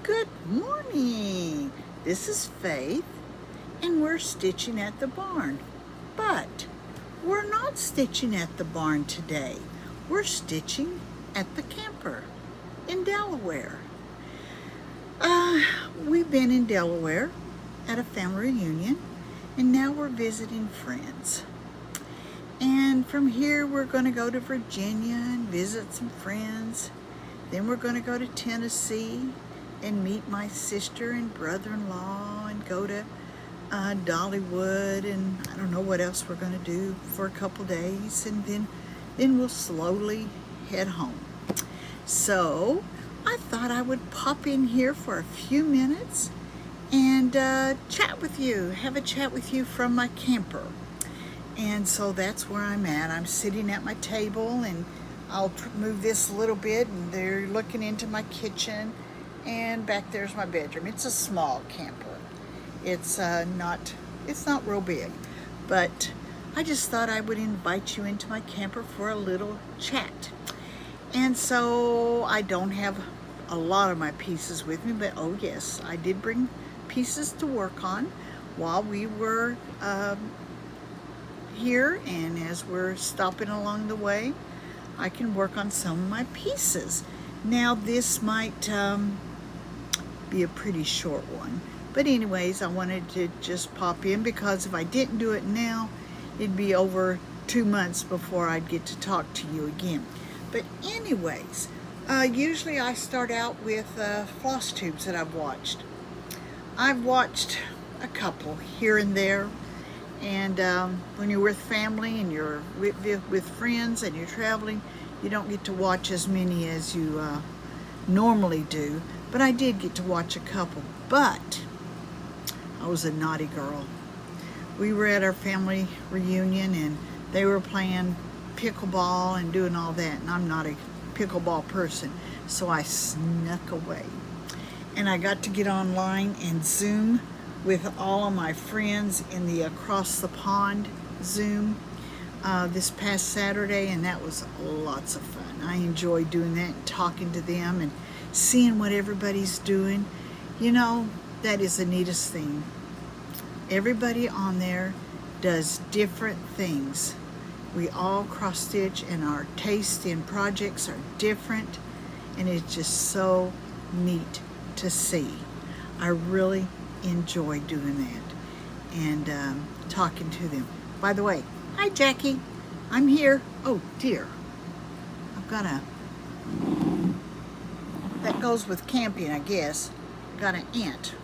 Good morning. This is Faith, and we're stitching at the barn. But we're not stitching at the barn today. We're stitching at the camper in Delaware. We've been in Delaware at a family reunion, and now we're visiting friends. And from here, we're going to go to Virginia and visit some friends. Then we're going to go to Tennessee and meet my sister and brother-in-law and go to Dollywood, and I don't know what else we're going to do for a couple days, and then we'll slowly head home. So I thought I would pop in here for a few minutes and chat with you, have a chat with you from my camper. And so that's where I'm at. I'm sitting at my table, and I'll move this a little bit, and they're looking into my kitchen, and back there's my bedroom. It's a small camper. It's not real big, but I just thought I would invite you into my camper for a little chat. And so I don't have a lot of my pieces with me, but oh yes, I did bring pieces to work on while we were here, and as we're stopping along the way, I can work on some of my pieces. Now this might be a pretty short one, but anyways, I wanted to just pop in because if I didn't do it now, it'd be over 2 months before I'd get to talk to you again. But anyways, usually I start out with floss tubes that I've watched. I've watched a couple here and there. And when you're with family and you're with friends and you're traveling, you don't get to watch as many as you normally do. But I did get to watch a couple. But I was a naughty girl. We were at our family reunion, and they were playing pickleball and doing all that. And I'm not a pickleball person, so I snuck away. And I got to get online and Zoom with all of my friends in the Across the Pond Zoom this past Saturday, and that was lots of fun. I enjoyed doing that and talking to them and seeing what everybody's doing. You know, that is the neatest thing. Everybody on there does different things. We all cross stitch, and our taste in projects are different, and it's just so neat to see. I really enjoy doing that and talking to them. By the way, hi Jackie, I'm here. Oh dear, I've got that goes with camping, I guess. Got an ant.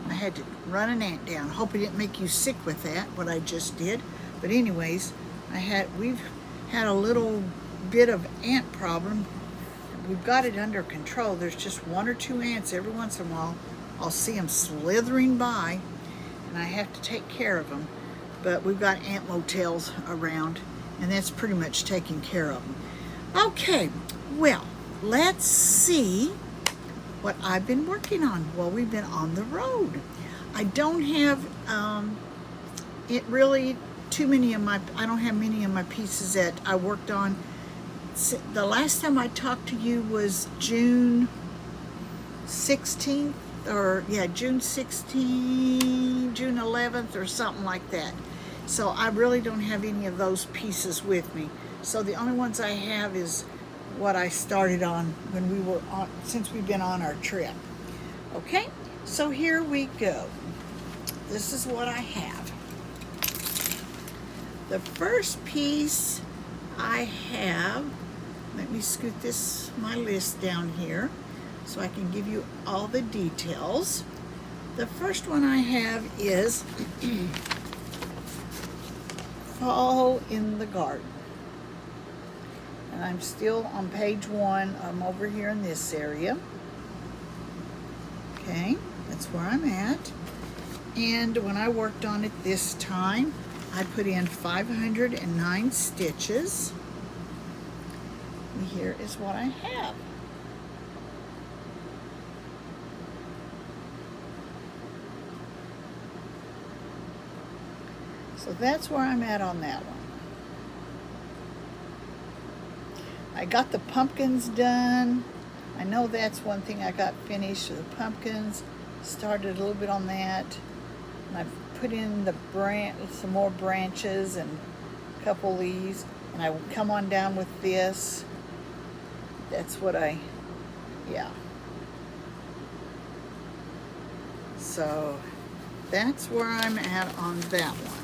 I had to run an ant down. Hope it didn't make you sick with that, what I just did. But anyways, we've had a little bit of ant problem. We've got it under control. There's just 1 or 2 ants every once in a while. I'll see them slithering by, and I have to take care of them. But we've got ant motels around, and that's pretty much taking care of them. Okay, well, let's see what I've been working on while we've been on the road. I don't have it really too many of my. I don't have many of my pieces that I worked on. The last time I talked to you was June 16th. Or yeah, June 16th, June 11th, or something like that. So I really don't have any of those pieces with me. So the only ones I have is what I started on when we were on, since we've been on our trip. Okay, so here we go. This is what I have. The first piece I have, let me scoot my list down here so I can give you all the details. The first one I have is Fall in the Garden. And I'm still on page 1. I'm over here in this area. Okay, that's where I'm at. And when I worked on it this time, I put in 509 stitches. And here is what I have. So that's where I'm at on that one. I got the pumpkins done. I know that's one thing I got finished. The pumpkins, started a little bit on that. And I put in the some more branches and a couple of these. And I will come on down with this. That's what yeah. So that's where I'm at on that one.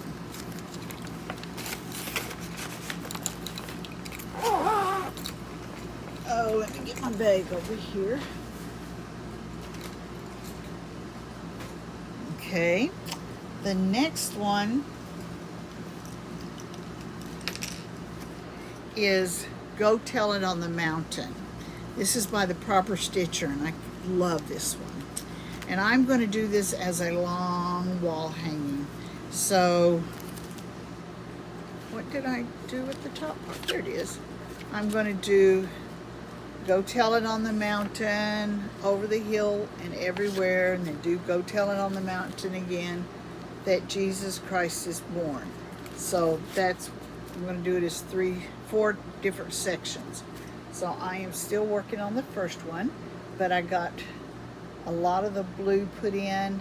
Oh, let me get my bag over here. Okay, the next one is Go Tell It on the Mountain. This is by the Proper Stitcher, and I love this one. And I'm going to do this as a long wall hanging. So, what did I do at the top part? There it is. I'm going to do Go Tell It on the Mountain, over the hill and everywhere, and then do Go Tell It on the Mountain again, that Jesus Christ is born. So that's, I'm going to do it as 4 different sections. So I am still working on the first one, but I got a lot of the blue put in,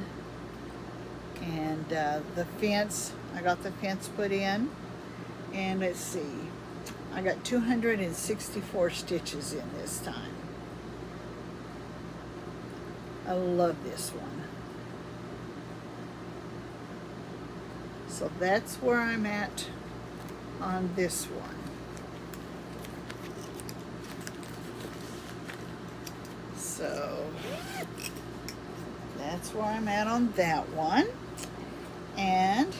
and the fence, I got the fence put in, and let's see, I got 264 stitches in this time. I love this one. So that's where I'm at on this one. So that's where I'm at on that one. And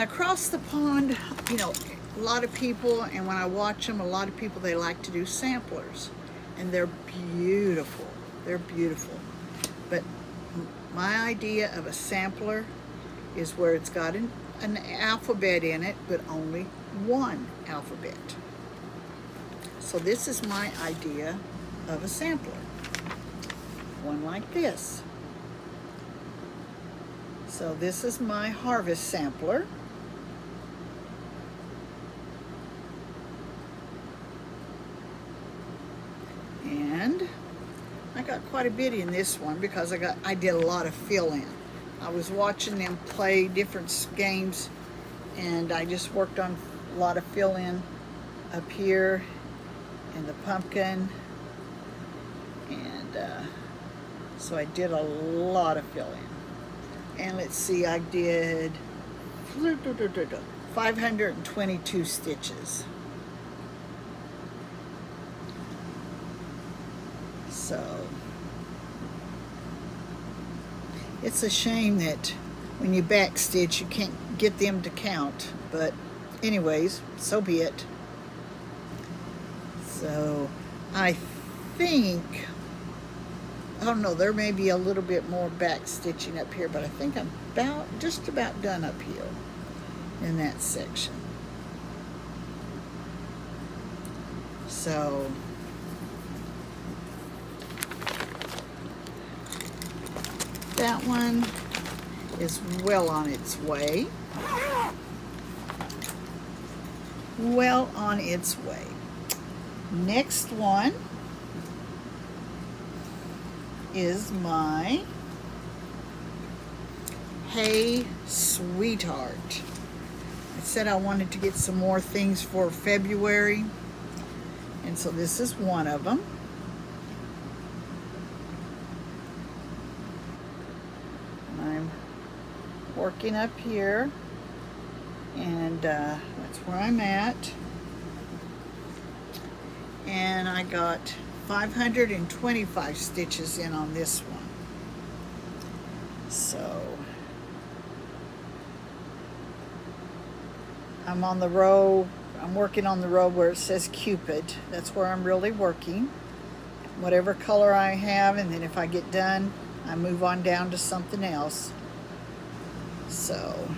across the pond, you know, a lot of people, and when I watch them, a lot of people, they like to do samplers, and they're beautiful. They're beautiful. But my idea of a sampler is where it's got an alphabet in it, but only one alphabet. So this is my idea of a sampler. One like this. So this is my harvest sampler. And I got quite a bit in this one because I did a lot of fill-in. I was watching them play different games, and I just worked on a lot of fill-in up here and the pumpkin, and so I did a lot of fill-in. And let's see, I did 522 stitches. So it's a shame that when you back stitch you can't get them to count, but anyways, so be it. So I think, I don't know, there may be a little bit more back stitching up here, but I think I'm just about done up here in that section. So that one is well on its way. Well on its way. Next one is my Hey Sweetheart. I said I wanted to get some more things for February, and so this is one of them. I'm working up here, and that's where I'm at. And I got 525 stitches in on this one. So I'm on the row, I'm working on the row where it says Cupid. That's where I'm really working. Whatever color I have, and then if I get done, I move on down to something else. So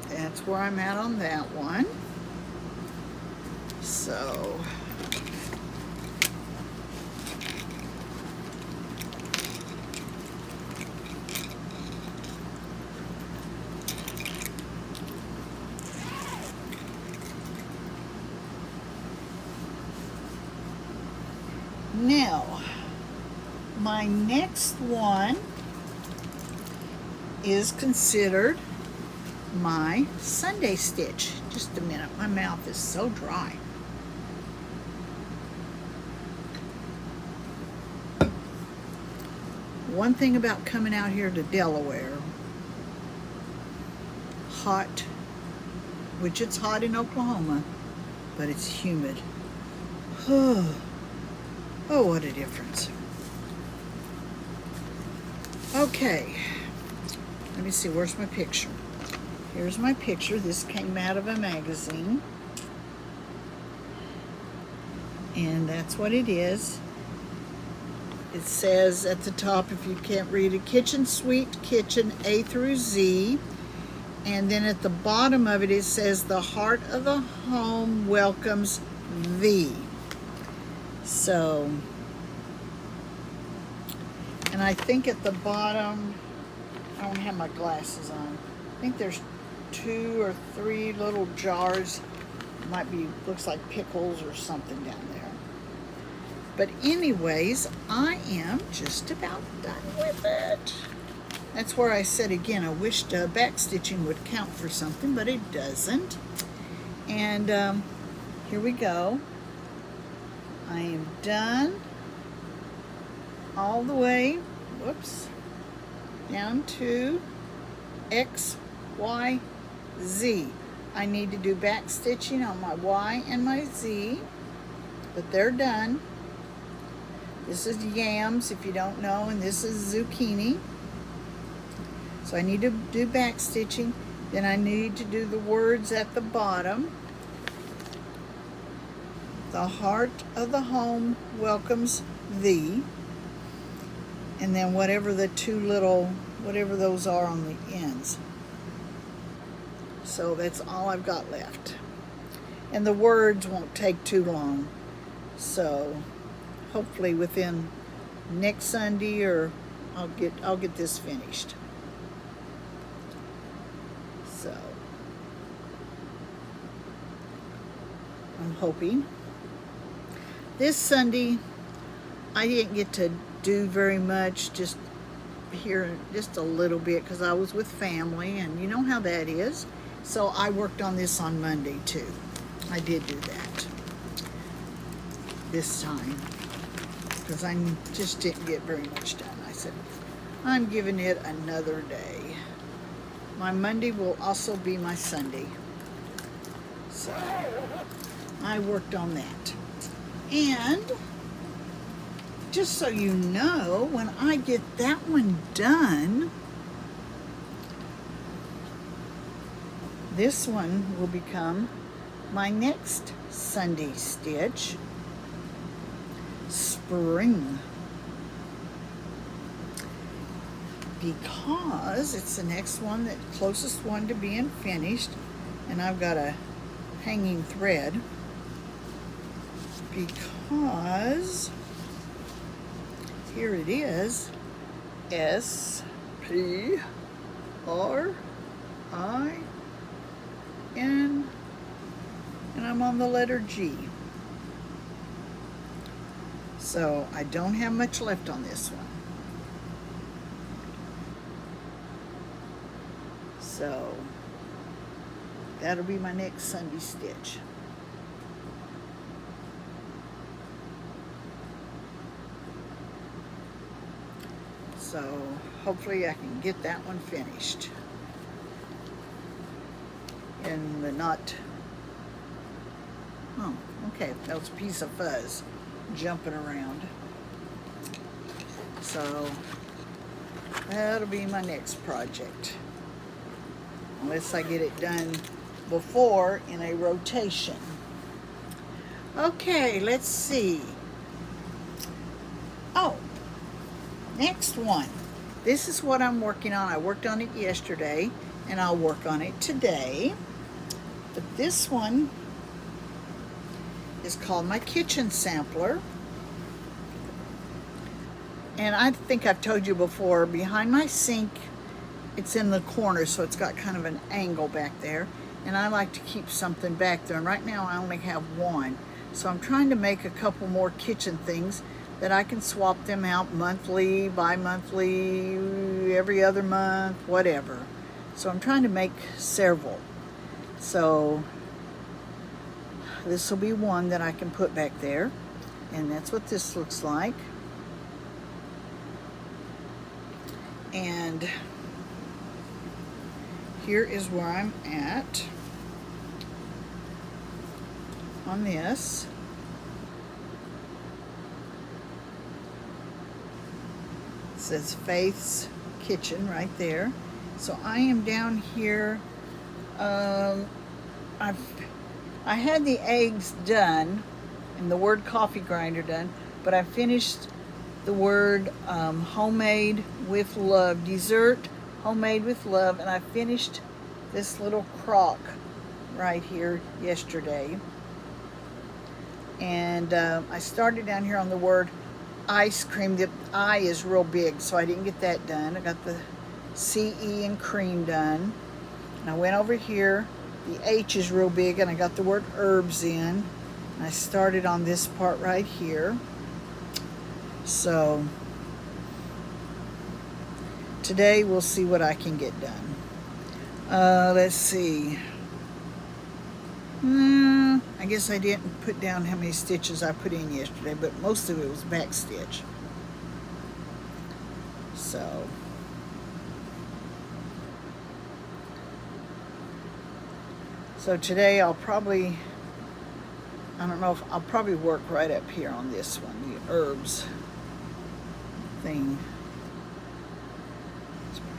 that's where I'm at on that one. So my next one is considered my Sunday stitch. Just a minute, my mouth is so dry. One thing about coming out here to Delaware, hot, which it's hot in Oklahoma, but it's humid. Oh, what a difference. Okay, let me see, where's my picture? Here's my picture. This came out of a magazine. And that's what it is. It says at the top, if you can't read it, Kitchen Suite Kitchen A through Z. And then at the bottom of it, it says, the heart of the home welcomes thee. So, and I think at the bottom, I don't have my glasses on. I think there's 2 or 3 little jars. Might be, looks like pickles or something down there. But anyways, I am just about done with it. That's where I said again, I wished back stitching would count for something, but it doesn't. And here we go. I am done all the way, whoops, down to X, Y, Z. I need to do back stitching on my Y and my Z, but they're done. This is yams, if you don't know, and this is zucchini. So I need to do back stitching. Then I need to do the words at the bottom. The heart of the home welcomes thee. And then whatever the 2 little, whatever those are on the ends. So that's all I've got left. And the words won't take too long. So hopefully within next Sunday, or I'll get this finished. So I'm hoping. This Sunday I didn't get to do very much, just here just a little bit because I was with family, and you know how that is. So I worked on this on Monday too. I did do that this time because I just didn't get very much done. I said, I'm giving it another day. My Monday will also be my Sunday. So I worked on that. And just so you know, when I get that one done, this one will become my next Sunday stitch, spring, because it's the next one, the closest one to being finished, and I've got a hanging thread because here it is, S-P-R-I-N, and I'm on the letter G. So I don't have much left on this one. So that'll be my next Sunday stitch. So hopefully I can get that one finished. And the not, oh, okay, that was a piece of fuzz jumping around. So that'll be my next project. Unless I get it done before in a rotation. Okay, let's see. Oh, next one. This is what I'm working on. I worked on it yesterday, and I'll work on it today. But this one is called my kitchen sampler. And I think I've told you before, behind my sink, it's in the corner, so it's got kind of an angle back there. And I like to keep something back there. And right now I only have one. So I'm trying to make a couple more kitchen things, that I can swap them out monthly, bi-monthly, every other month, whatever. So I'm trying to make several. So this will be one that I can put back there. And that's what this looks like. And here is where I'm at on this. It says Faith's Kitchen right there. So I am down here. I had the eggs done and the word coffee grinder done, but I finished the word homemade with love, dessert homemade with love, and I finished this little crock right here yesterday. And I started down here on the word ice cream. The I is real big, so I didn't get that done. I got the CE and cream done. And I went over here. The H is real big, and I got the word herbs in. And I started on this part right here. So today we'll see what I can get done. Let's see. I guess I didn't put down how many stitches I put in yesterday, but most of it was back stitch. So today I'll probably, I don't know if I'll probably work right up here on this one, the herbs thing,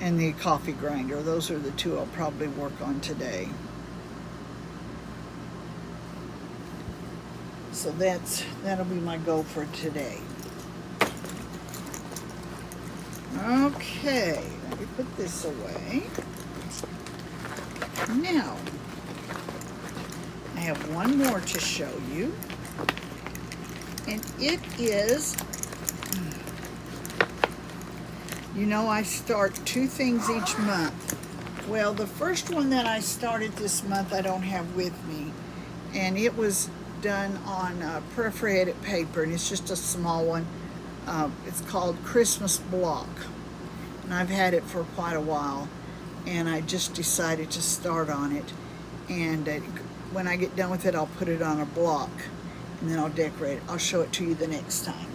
and the coffee grinder. Those are the two I'll probably work on today. So that'll be my goal for today. Okay, let me put this away. Now, I have one more to show you, and it is, you know, I start 2 things each month. Well, the first one that I started this month I don't have with me, and it was done on perforated paper, and it's just a small one. It's called Christmas Block, and I've had it for quite a while, and I just decided to start on it. And when I get done with it, I'll put it on a block, and then I'll decorate it. I'll show it to you the next time.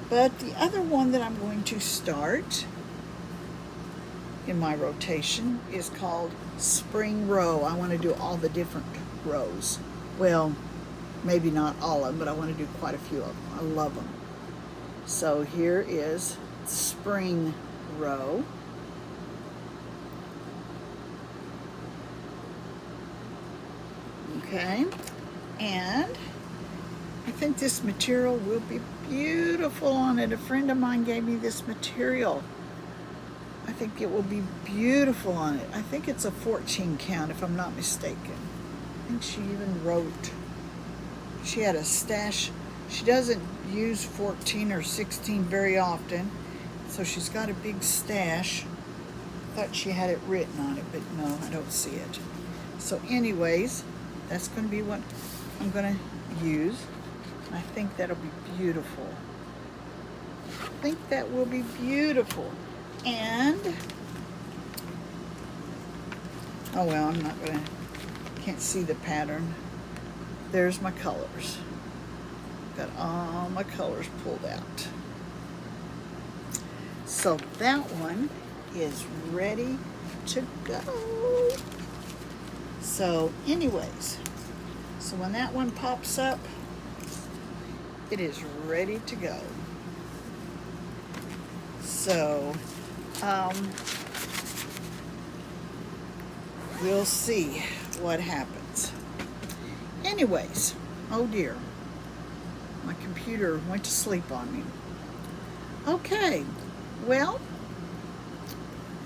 But the other one that I'm going to start in my rotation is called Spring Row. I want to do all the different rows. Well, maybe not all of them, but I want to do quite a few of them. I love them. So here is Spring Row. Okay, and I think this material will be beautiful on it. A friend of mine gave me this material. I think it will be beautiful on it. I think it's a 14 count if I'm not mistaken. I think she even wrote, she had a stash. She doesn't use 14 or 16 very often, so she's got a big stash. I thought she had it written on it, but no, I don't see it. So anyways, that's going to be what I'm going to use. I think that'll be beautiful. I think that will be beautiful. And, oh well, I'm not going to, can't see the pattern. There's my colors. Got all my colors pulled out. So that one is ready to go. So anyways, so when that one pops up, it is ready to go. So we'll see what happens. Anyways, oh dear, my computer went to sleep on me. Okay, well,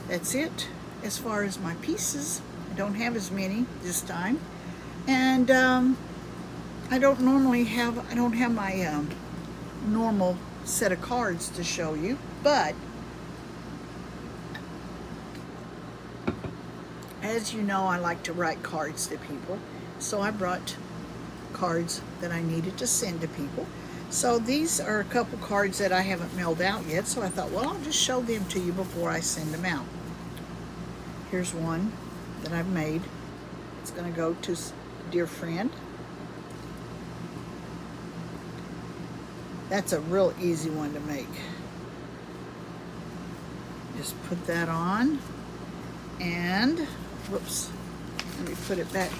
that's it as far as my pieces. I don't have as many this time, and I don't have my normal set of cards to show you, but as you know, I like to write cards to people, so I brought cards that I needed to send to people. So these are a couple cards that I haven't mailed out yet, so I thought, well, I'll just show them to you before I send them out. Here's one that I've made. It's going to go to a dear friend. That's a real easy one to make. Just put that on, and whoops, let me put it back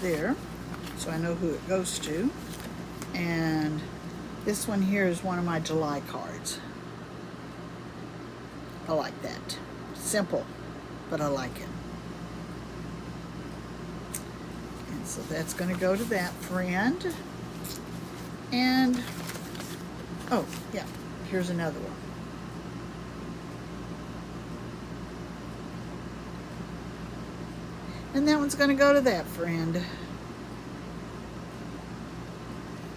there so I know who it goes to. And this one here is one of my July cards. I like that. Simple, but I like it. And so that's going to go to that friend. And oh yeah, here's another one. And that one's going to go to that friend.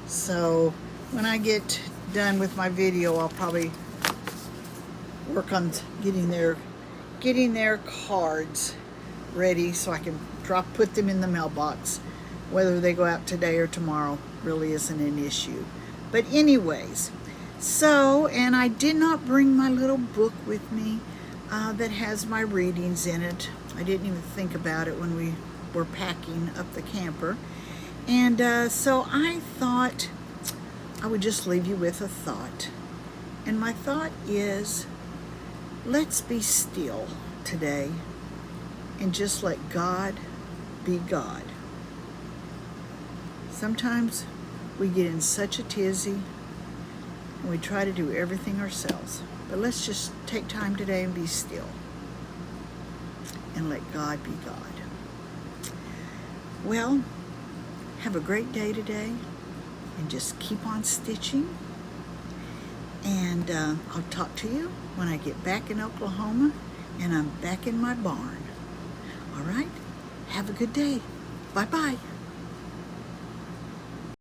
So when I get done with my video, I'll probably work on getting their cards ready so I can put them in the mailbox. Whether they go out today or tomorrow really isn't an issue. But anyways, so, and I did not bring my little book with me that has my readings in it. I didn't even think about it when we were packing up the camper. And so I thought I would just leave you with a thought. And my thought is, let's be still today and just let God be God. Sometimes we get in such a tizzy and we try to do everything ourselves. But let's just take time today and be still and let God be God. Well, have a great day today and just keep on stitching. And I'll talk to you when I get back in Oklahoma and I'm back in my barn. All right? Have a good day. Bye-bye.